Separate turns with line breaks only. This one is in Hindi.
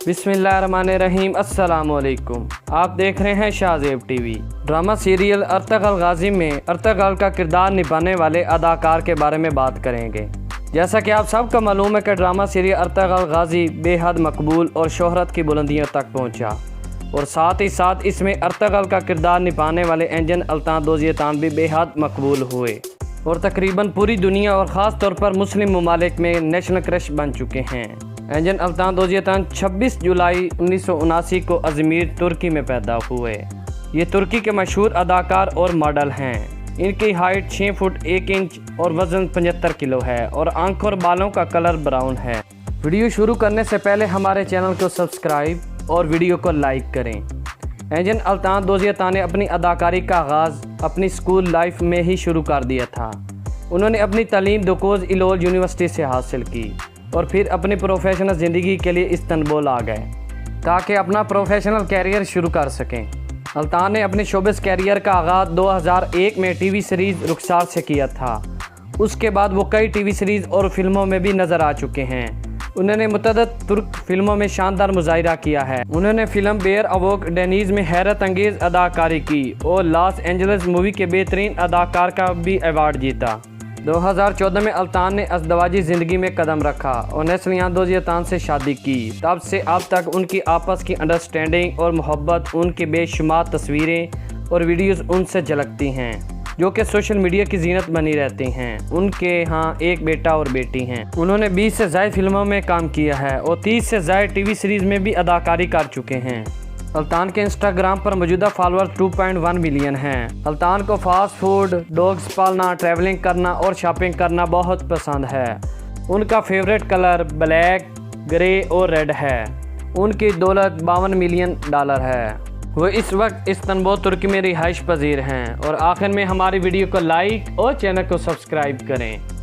बिस्मिल्लाहिर्रहमानिर्रहीम। अस्सलाम वालेकुम। आप देख रहे हैं Shahzeb TV. Drama serial Ertugrul Ghazi में अर्तुग़रुल का किरदार निभाने वाले अदाकार के बारे में बात करेंगे। जैसा कि आप सबको मालूम है कि ड्रामा सीरियल अर्तुग़रुल गाज़ी बेहद मकबूल और शोहरत की बुलंदियों तक पहुंचा और साथ ही साथ इसमें अर्तुग़रुल का किरदार निभाने वाले एंजन अल्तान दोज़ियतान भी बेहद मकबूल हुए और तकरीबन पूरी दुनिया और ख़ास तौर पर मुस्लिम ममालिक में नेशनल क्रश बन चुके हैं। एंजन अल्तान दोज़ियतान 26 जुलाई 1979 को अजमीर तुर्की में पैदा हुए। ये तुर्की के मशहूर अदाकार और मॉडल हैं। इनकी हाइट 6 फुट 1 इंच और वज़न 75 किलो है और आंखों और बालों का कलर ब्राउन है। वीडियो शुरू करने से पहले हमारे चैनल को सब्सक्राइब और वीडियो को लाइक करें। एंजन अल्तान दोज़ियतान ने अपनी अदाकारी का आगाज़ अपनी स्कूल लाइफ में ही शुरू कर दिया था। उन्होंने अपनी तालीम दोकोज़ इलोल यूनिवर्सिटी से हासिल की और फिर अपनी प्रोफेशनल ज़िंदगी के लिए इस्तांबुल आ गए ताकि अपना प्रोफेशनल कैरियर शुरू कर सकें। अल्तान ने अपने शोबिस कैरियर का आगाज़ 2001 में टीवी सीरीज़ रुखसार से किया था। उसके बाद वो कई टीवी सीरीज़ और फिल्मों में भी नज़र आ चुके हैं। उन्होंने मुतअद्दिद तुर्क फिल्मों में शानदार मुजाहिरा किया है। उन्होंने फिल्म बेयर अवोक डेनीज़ में हैरत अंगेज़ अदाकारी की और लॉस एंजल्स मूवी के बेहतरीन अदाकार का भी अवार्ड जीता। 2014 में अल्तान ने अज़दवाजी ज़िंदगी में कदम रखा और नेस्लियान दोज़ियतान से शादी की। तब से अब तक उनकी आपस की अंडरस्टैंडिंग और मोहब्बत, उनके बेशुमार तस्वीरें और वीडियोस उनसे झलकती हैं जो कि सोशल मीडिया की जीनत बनी रहती हैं। उनके यहाँ एक बेटा और बेटी हैं। उन्होंने 20 से ज़ायद फिल्मों में काम किया है और 30 से ज़ायद टीवी सीरीज़ में भी अदाकारी कर चुके हैं। अल्तान के इंस्टाग्राम पर मौजूदा फॉलोअर 2.1 मिलियन हैं। अल्तान को फास्ट फूड, डॉग्स पालना, ट्रैवलिंग करना और शॉपिंग करना बहुत पसंद है। उनका फेवरेट कलर ब्लैक, ग्रे और रेड है। उनकी दौलत $52 मिलियन है। वो इस वक्त इस्तांबुल तुर्की में रिहाइश पजीर हैं। और आखिर में हमारी वीडियो को लाइक और चैनल को सब्सक्राइब करें।